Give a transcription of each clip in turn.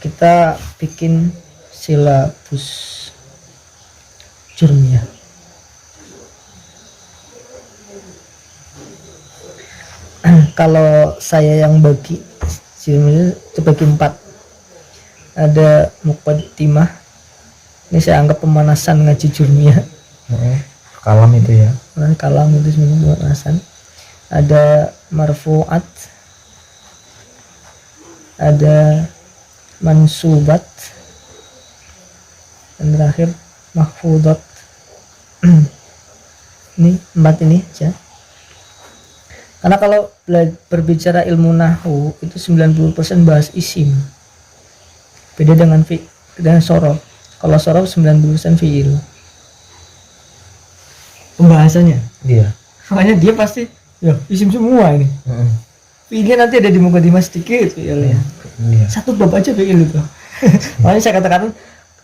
kita bikin silabus jurmiyah. Kalau saya yang bagi jurmiyah itu bagi 4. Ada muqaddimah, ini saya anggap pemanasan ngaji jurmiyah. Kalam itu ya. Kalam itu sebenarnya pemanasan. Ada marfu'at, ada mansubat, dan terakhir mahfudat. Ini 4 ini aja. Karena kalau berbicara ilmu nahwu itu 90% bahas isim. Beda dengan sorof. Kalau sorof 90% fiil pembahasannya. Iya. Makanya dia pasti ya isim semua ini. Fiilnya nanti ada di muqaddimah sedikit fiilnya. Iya. Satu bab aja fiil itu. Makanya saya katakan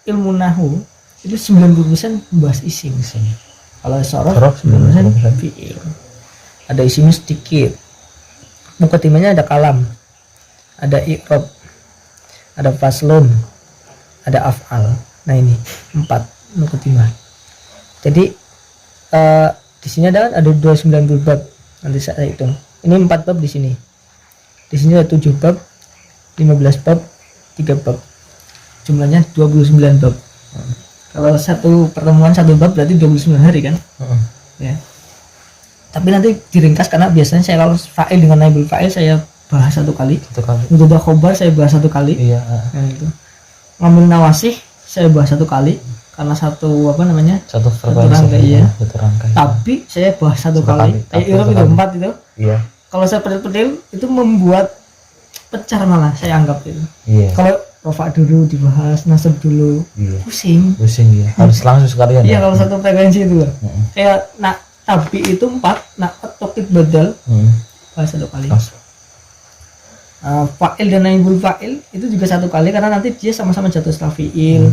ilmu nahwu itu 90% membahas isim. Kalau sorof 90% fiil. Ada isimnya sedikit. Muqaddimahnya ada kalam, ada i'rab, ada faslun, ada af'al. Nah ini 4 muqaddimah. Jadi di sini ada 290 bab. Nanti saya hitung. Ini 4 bab di sini. Di sini ada 7 bab, 15 bab, 3 bab. Jumlahnya 29 bab. Kalau satu pertemuan satu bab berarti 29 hari kan? Ya. Tapi nanti diringkas karena biasanya saya kalau fa'il dengan naibul fa'il saya bahas satu kali. Mubtada khobar saya bahas satu kali. Iya. Nah, itu. Ngambil nawasih saya bahas satu kali karena satu satu rangkai ya. Satu rangkai. Tapi saya bahas satu kali. Kayak Irab itu 4 itu. Iya. Kalau saya pedil itu membuat pecar malah saya anggap itu. Iya. Kalau rofa dulu dibahas, nasab dulu. Iya. Pusing ya. Harus langsung sekalian. Iya, kalau satu frekuensi itu loh. Kayak tapi itu 4, tokit badal bahas satu kali. Fa'il dan naibul fa'il itu juga satu kali karena nanti dia sama-sama jatuh setelah fi'il.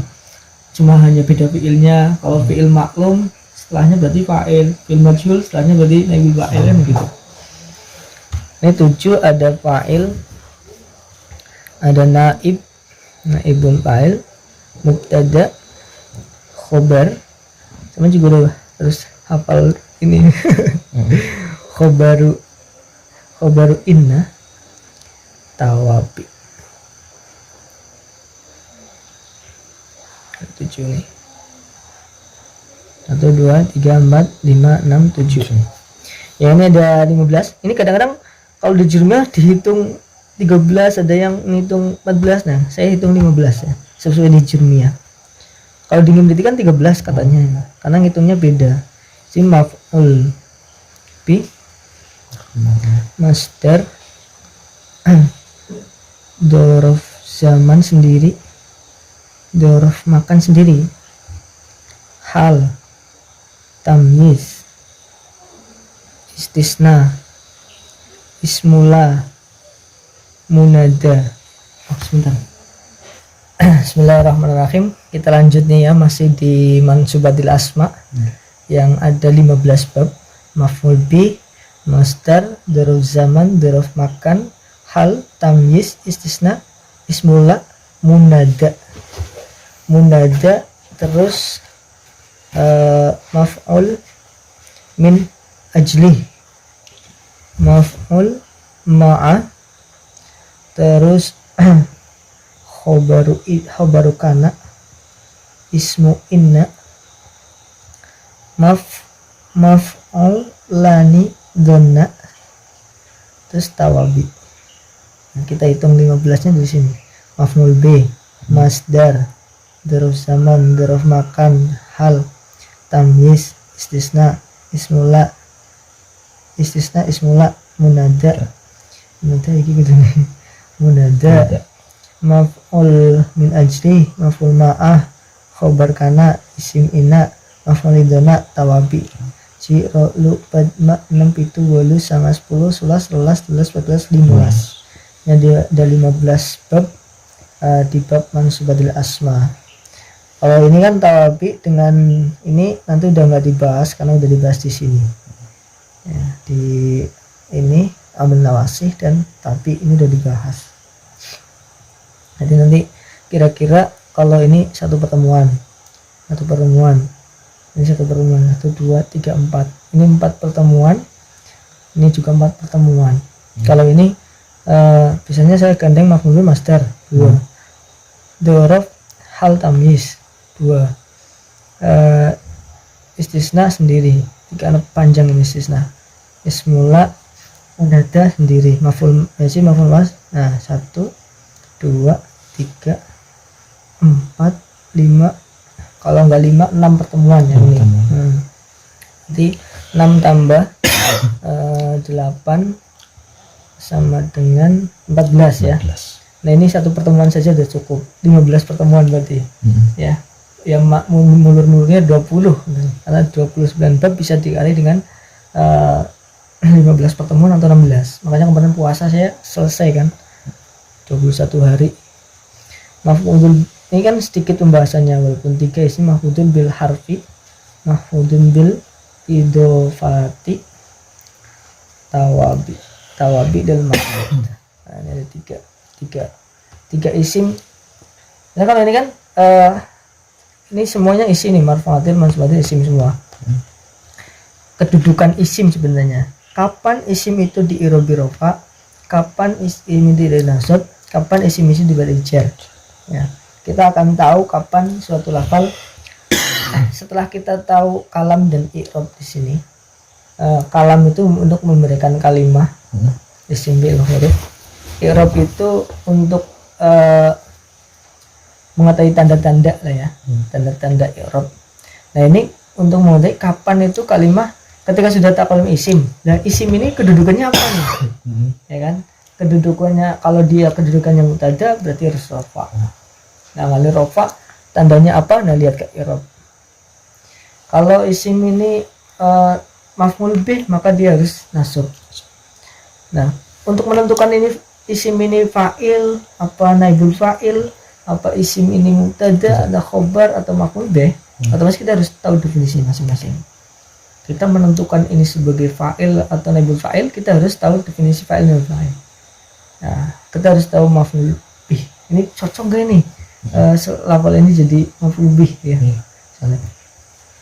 Cuma hanya beda fi'ilnya. Kalau fi'il maklum setelahnya berarti fa'il, fi'il majhul setelahnya berarti naibul fa'il kan gitu. Ini 7 ada fa'il, ada naibul fa'il, mubtada, khobar, sama juga udah terus hafal ini. khobaru inna tawabi. 7 nih. 1 2 3 4 5 6 7. Ya ini ada 15. Ini kadang-kadang kalau di jurmiyah dihitung 13, ada yang ngitung 14. Nah, saya hitung 15 ya. Sesuai di jurmiyah. Kalau di ngimriti kan 13 katanya. Karena ngitungnya beda. Si maf'ul bi masdar dorof zaman sendiri, dorof makan sendiri, hal tamyiz istisna ismula munada. Sebentar. Bismillahirrahmanirrahim. Kita lanjut nih ya, masih di mansubatil asma yang ada 15 bab. Maf'ul bi, masdar, dzarf zaman, dzarf makan, hal, tamyiz, istisna, ismula, munada. Terus maf'ul min ajli, maf'ul ma'a, terus khobaru kana, ismu inna, maf'ul lani donna, terus tawabi. Nah, kita hitung 15 nya di sini. Maf'ul b, masdar, dzarf zaman, dzarf makan, hal, tamyiz, istisna, ismula, munada iki gitu nih. Munada, maf'ul min ajli, maf'ul ma'ah, khobar kana, isim ina, maf'ul lidona, tawabi. Ci lu padma 6 pitu 8 sama 10 11 12 13 14 15. Nah, dia ada 15 bab di bab mansubatil asma. Kalau ini kan tawabi dengan ini nanti udah nggak dibahas karena udah dibahas di sini. Ya, di ini amil nawasih dan tapi ini udah dibahas. Jadi nanti kira-kira kalau ini satu pertemuan, ini satu pertemuan, 1, 2, 3, 4, ini 4 pertemuan, ini juga 4 pertemuan. Kalau ini biasanya saya gandeng maf'ul bih masdar 2, dzaraf hal tamyiz 2, istisna sendiri 3, panjang ini istisna, ismula munada sendiri, maf'ul mas. Nah 1, 2, 3, 4, 5, kalau enggak 5, 6 pertemuan ya ini. Jadi 6 tambah 8 sama dengan 14 ya. Nah ini satu pertemuan saja udah cukup, 15 pertemuan berarti ya. Yang mulur-mulurnya 20, karena 29 bab bisa dikali dengan 15 pertemuan atau 16. Makanya kemarin puasa saya selesai kan 21 hari. Maf'ul ini kan sedikit pembahasannya, walaupun 3 isi maf'ul bil harfi, maf'ul bil idofati, tawabi dan maf'ul. Nah, ini ada tiga isim. Nah kalau ini kan ini semuanya isi nih, marfu'atin, mansubatin, isim semua. Kedudukan isim sebenarnya. Kapan isim itu di i'rabi rafa, kapan isim itu di nasab, kapan isim itu di jar. Ya, kita akan tahu kapan suatu lafal setelah kita tahu kalam dan i'rab di sini. Kalam itu untuk memberikan kalimah, isim bil huruf. I'rab itu untuk mengetahui tanda-tanda lah ya, tanda-tanda i'rab. Nah ini untuk mengetahui kapan itu kalimah ketika sudah takalum isim. Nah isim ini kedudukannya apa nih? Ya kan? Kedudukannya, kalau dia kedudukannya mubtada berarti harus rafa. Nah kali rafa tandanya apa? Nah lihat ke i'rab. Kalau isim ini maf'ul bih maka dia harus nasab. Nah untuk menentukan ini isim ini fa'il apa naibul fa'il, apa isim ini mubtada ada khobar atau maf'ul bih, otomatis kita harus tahu definisi masing-masing. Kita menentukan ini sebagai fa'il atau naibul fa'il, kita harus tahu definisi fa'il dan fa'il. Nah, kita harus tahu maf'ul bih. Ini cocok gak ini? Lafal ini jadi maf'ul bih ya.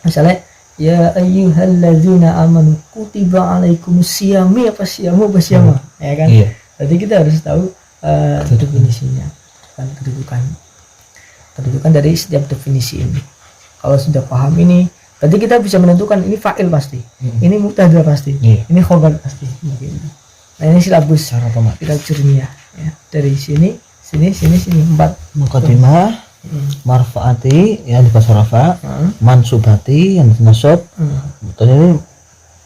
Misalnya ya ayyuhalladzina amanu kutiba alaikumus siyami, apa siyamu apa siyama, ya kan? Jadi kita harus tahu definisinya dan kedudukan dari setiap definisi ini. Kalau sudah paham ini, berarti kita bisa menentukan ini fa'il pasti, ini mubtada pasti, ini khobar pasti. Nah ini silabus kita jurnia ya. Dari sini 4 muqaddimah, marfaati yang dipasar rafa, mansubati yang nasab, dan ini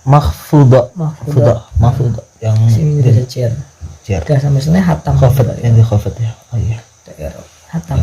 makhfuda yang sini ada cer. Sampai sini hatam khafat yang di khafat ya. Oh iya. Hatam.